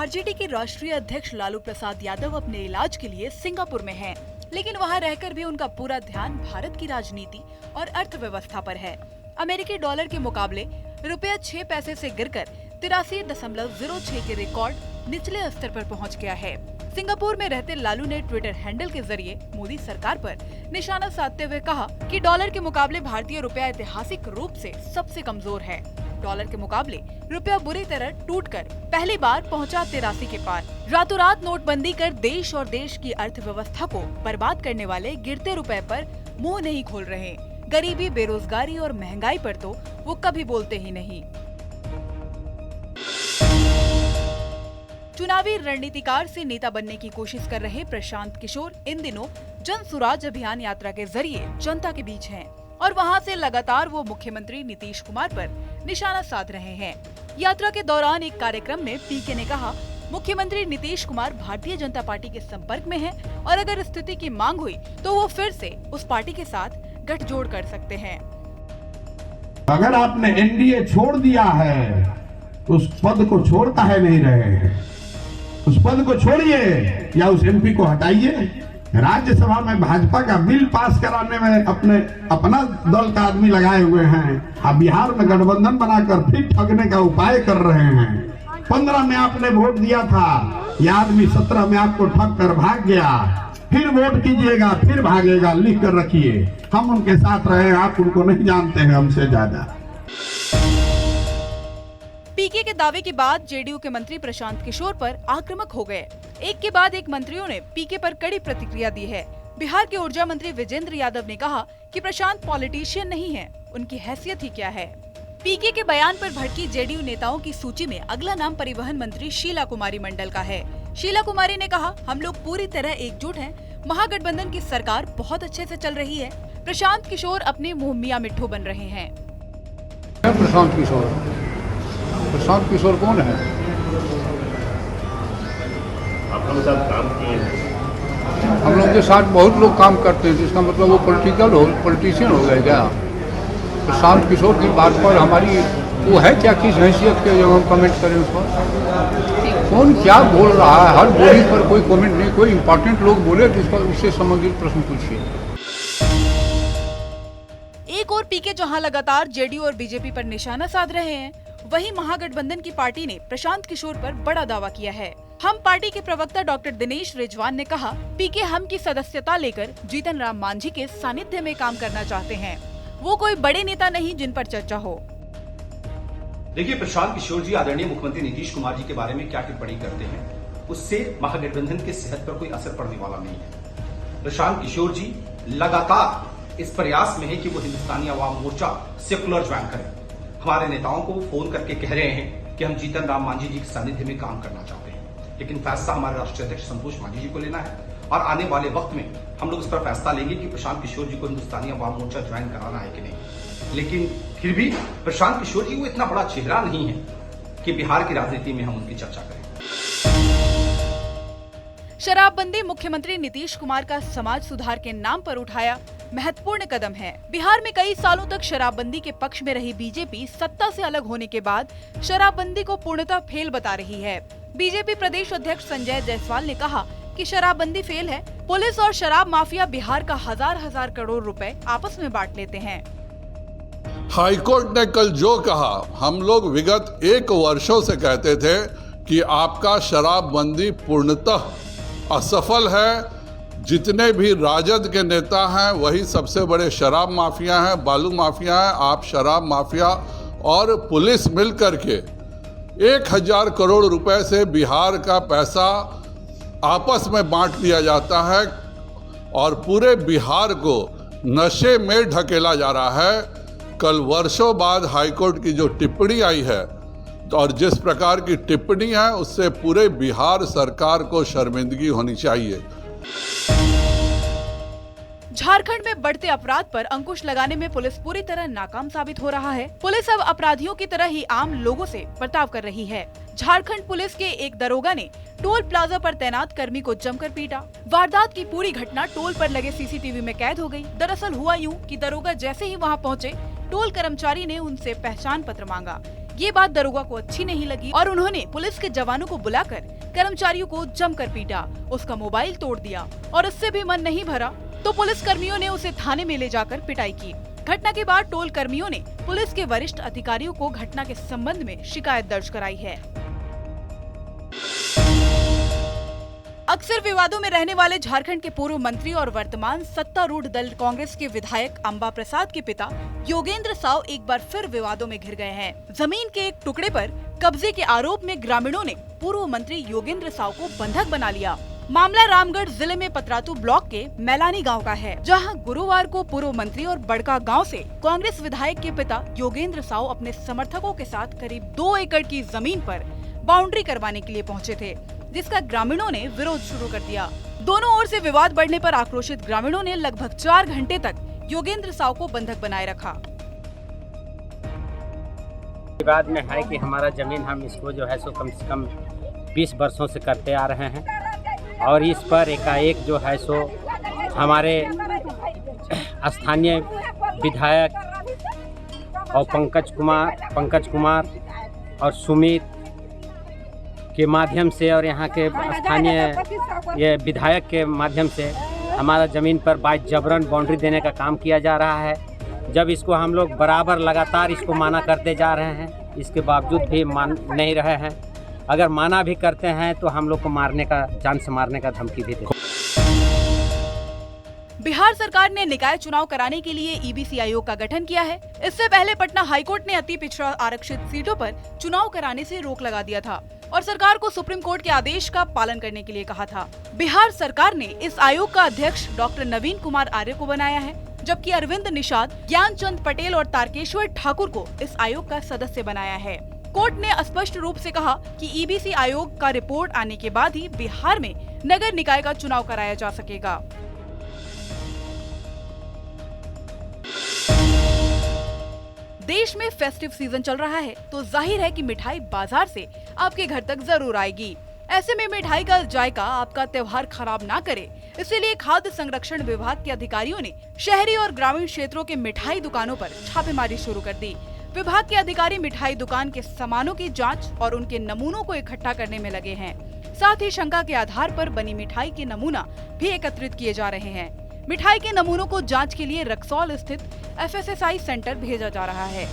RJD के राष्ट्रीय अध्यक्ष लालू प्रसाद यादव अपने इलाज के लिए सिंगापुर में हैं, लेकिन वहां रहकर भी उनका पूरा ध्यान भारत की राजनीति और अर्थव्यवस्था पर है। अमेरिकी डॉलर के मुकाबले रुपया 6 पैसे से गिरकर 83.06 के रिकॉर्ड निचले स्तर पर पहुंच गया है। सिंगापुर में रहते लालू ने ट्विटर हैंडल के जरिए मोदी सरकार पर निशाना साधते हुए कहा कि डॉलर के मुकाबले भारतीय रुपया ऐतिहासिक रूप से सबसे कमजोर है। डॉलर के मुकाबले रुपया बुरी तरह टूटकर पहली बार पहुंचा 83 के पार। रातों रात नोटबंदी कर देश और देश की अर्थव्यवस्था को बर्बाद करने वाले गिरते रुपए पर मुंह नहीं खोल रहे। गरीबी, बेरोजगारी और महंगाई पर तो वो कभी बोलते ही नहीं। चुनावी रणनीतिकार से नेता बनने की कोशिश कर रहे प्रशांत किशोर इन दिनों जन सुराज अभियान यात्रा के जरिए जनता के बीच हैं और वहां से लगातार वो मुख्यमंत्री नीतीश कुमार पर निशाना साध रहे हैं। यात्रा के दौरान एक कार्यक्रम में पीके ने कहा, मुख्यमंत्री नीतीश कुमार भारतीय जनता पार्टी के संपर्क में हैं और अगर स्थिति की मांग हुई तो वो फिर से उस पार्टी के साथ गठजोड़ कर सकते हैं। अगर आपने एनडीए छोड़ दिया है तो उस पद को छोड़ता है नहीं रहे हैं। उस पद को छोड़िए या उस एमपी को हटाइए। राज्यसभा में भाजपा का बिल पास कराने में अपना दल का आदमी लगाए हुए हैं। अब बिहार में गठबंधन बनाकर फिर ठगने का उपाय कर रहे हैं। 15 में आपने वोट दिया था, यह आदमी 17 में आपको ठग कर भाग गया। फिर वोट कीजिएगा, फिर भागेगा। लिख कर रखिए, हम उनके साथ रहे, आप उनको नहीं जानते हैं हमसे ज्यादा। पीके के दावे के बाद जेडीयू के मंत्री प्रशांत किशोर पर आक्रामक हो गए। एक के बाद एक मंत्रियों ने पीके पर कड़ी प्रतिक्रिया दी है। बिहार के ऊर्जा मंत्री विजेंद्र यादव ने कहा कि प्रशांत पॉलिटिशियन नहीं है, उनकी हैसियत ही क्या है। पीके के बयान पर भड़की जेडीयू नेताओं की सूची में अगला नाम परिवहन मंत्री शीला कुमारी मंडल का है। शीला कुमारी ने कहा, हम लोग पूरी तरह एकजुट हैं। महागठबंधन की सरकार बहुत अच्छे से चल रही है। प्रशांत किशोर अपने मुंह मियां मिट्ठू बन रहे हैं। प्रशांत किशोर कौन है? आप लोग साथ काम किए हैं? हम लोग के साथ बहुत लोग काम करते हैं, जिसका मतलब वो पॉलिटिशियन हो गए क्या? प्रशांत किशोर की बात पर हमारी वो है क्या, किस हैसियत के जब हम कमेंट करें उस पर? कौन क्या बोल रहा है? हर बोली पर कोई कमेंट नहीं। कोई इम्पोर्टेंट लोग बोले जिस पर उससे संबंधित प्रश्न पूछिए। एक और पीके जहां लगातार जेडीयू और बीजेपी पर निशाना साध रहे हैं, वहीं महागठबंधन की पार्टी ने प्रशांत किशोर पर बड़ा दावा किया है। हम पार्टी के प्रवक्ता डॉक्टर दिनेश रिजवान ने कहा, पीके हम की सदस्यता लेकर जीतन राम मांझी के सानिध्य में काम करना चाहते हैं। वो कोई बड़े नेता नहीं जिन पर चर्चा हो। देखिए, प्रशांत किशोर जी आदरणीय मुख्यमंत्री नीतीश कुमार जी के बारे में क्या टिप्पणी करते हैं, उससे महागठबंधन की सेहत पर कोई असर पड़ने वाला नहीं है। प्रशांत किशोर जी लगातार इस प्रयास में है कि वो हिंदुस्तानी अवाम मोर्चा सेकुलर ज्वाइन करें। हमारे नेताओं को फोन करके कह रहे हैं कि हम जीतन राम मांझी जी के सानिध्य में काम करना चाहते हैं, लेकिन फैसला हमारे राष्ट्रीय अध्यक्ष संतोष मांझी जी को लेना है और आने वाले वक्त में हम लोग इस पर फैसला लेंगे कि प्रशांत किशोर जी को हिंदुस्तानी अवाम मोर्चा ज्वाइन कराना है कि नहीं। लेकिन फिर भी प्रशांत किशोर जी वो इतना बड़ा चेहरा नहीं है कि बिहार की राजनीति में हम उनकी चर्चा करें। शराबबंदी मुख्यमंत्री नीतीश कुमार का समाज सुधार के नाम पर उठाया महत्वपूर्ण कदम है। बिहार में कई सालों तक शराबबंदी के पक्ष में रही बीजेपी सत्ता से अलग होने के बाद शराबबंदी को पूर्णतः फेल बता रही है। बीजेपी प्रदेश अध्यक्ष संजय जायसवाल ने कहा कि शराबबंदी फेल है। पुलिस और शराब माफिया बिहार का हजार करोड़ रुपए आपस में बांट लेते हैं। हाईकोर्ट ने कल जो कहा, हम लोग विगत 1 वर्षों से कहते थे कि आपका शराबबंदी पूर्णतः असफल है। जितने भी राजद के नेता हैं वही सबसे बड़े शराब माफिया हैं, बालू माफिया हैं। आप शराब माफिया और पुलिस मिल करके 1000 करोड़ रुपए से बिहार का पैसा आपस में बांट लिया जाता है और पूरे बिहार को नशे में ढकेला जा रहा है। कल वर्षों बाद हाईकोर्ट की जो टिप्पणी आई है और जिस प्रकार की टिप्पणी है, उससे पूरे बिहार सरकार को शर्मिंदगी होनी चाहिए। झारखंड में बढ़ते अपराध पर अंकुश लगाने में पुलिस पूरी तरह नाकाम साबित हो रहा है। पुलिस अब अपराधियों की तरह ही आम लोगों से बर्ताव कर रही है। झारखंड पुलिस के एक दरोगा ने टोल प्लाजा पर तैनात कर्मी को जमकर पीटा। वारदात की पूरी घटना टोल पर लगे सीसीटीवी में कैद हो गई। दरअसल हुआ यूं कि दरोगा जैसे ही वहां पहुंचे, टोल कर्मचारी ने उनसे पहचान पत्र मांगा। ये बात दरोगा को अच्छी नहीं लगी और उन्होंने पुलिस के जवानों को बुलाकर कर्मचारियों को जमकर पीटा, उसका मोबाइल तोड़ दिया और इससे भी मन नहीं भरा तो पुलिस कर्मियों ने उसे थाने में ले जाकर पिटाई की। घटना के बाद टोल कर्मियों ने पुलिस के वरिष्ठ अधिकारियों को घटना के संबंध में शिकायत दर्ज कराई है। अक्सर विवादों में रहने वाले झारखंड के पूर्व मंत्री और वर्तमान सत्तारूढ़ दल कांग्रेस के विधायक अंबा प्रसाद के पिता योगेंद्र साव एक बार फिर विवादों में घिर गए हैं। जमीन के एक टुकड़े पर कब्जे के आरोप में ग्रामीणों ने पूर्व मंत्री योगेंद्र साव को बंधक बना लिया। मामला रामगढ़ जिले में पतरातू ब्लॉक के मैलानी गांव का है, जहां गुरुवार को पूर्व मंत्री और बड़का गांव से कांग्रेस विधायक के पिता योगेंद्र साव अपने समर्थकों के साथ करीब 2 एकड़ की जमीन पर बाउंड्री करवाने के लिए पहुंचे थे, जिसका ग्रामीणों ने विरोध शुरू कर दिया। दोनों ओर से विवाद बढ़ने पर आक्रोशित ग्रामीणों ने लगभग 4 घंटे तक योगेंद्र साव को बंधक बनाए रखा। विवाद में है कि हमारा जमीन हम इसको जो है सो कम से कम 20 वर्षों से करते आ रहे हैं और इस पर एकाएक जो है सो हमारे स्थानीय विधायक और पंकज कुमार और सुमित के माध्यम से और यहाँ के स्थानीय ये विधायक के माध्यम से हमारा ज़मीन पर बाय जबरन बाउंड्री देने का काम किया जा रहा है। जब इसको हम लोग बराबर लगातार इसको माना करते जा रहे हैं, इसके बावजूद भी मान नहीं रहे हैं। अगर माना भी करते हैं तो हम लोग को मारने का, जान से मारने का धमकी भी देते। बिहार सरकार ने निकाय चुनाव कराने के लिए ईबीसी आयोग का गठन किया है। इससे पहले पटना हाईकोर्ट ने अति पिछड़ा आरक्षित सीटों पर चुनाव कराने से रोक लगा दिया था और सरकार को सुप्रीम कोर्ट के आदेश का पालन करने के लिए कहा था। बिहार सरकार ने इस आयोग का अध्यक्ष डॉक्टर नवीन कुमार आर्य को बनाया है, जबकि अरविंद निषाद, ज्ञानचंद पटेल और तारकेश्वर ठाकुर को इस आयोग का सदस्य बनाया है। कोर्ट ने स्पष्ट रूप से कहा कि ईबीसी आयोग का रिपोर्ट आने के बाद ही बिहार में नगर निकाय का चुनाव कराया जा सकेगा। देश में फेस्टिव सीजन चल रहा है तो जाहिर है कि मिठाई बाजार से आपके घर तक जरूर आएगी। ऐसे में मिठाई का जायका आपका त्योहार खराब ना करे, इसीलिए खाद्य संरक्षण विभाग के अधिकारियों ने शहरी और ग्रामीण क्षेत्रों के मिठाई दुकानों पर छापेमारी शुरू कर दी। विभाग के अधिकारी मिठाई दुकान के सामानों की जांच और उनके नमूनों को इकट्ठा करने में लगे हैं। साथ ही शंका के आधार पर बनी मिठाई के नमूना भी एकत्रित किए जा रहे हैं। मिठाई के नमूनों को जांच के लिए रक्सौल स्थित FSSAI सेंटर भेजा जा रहा है।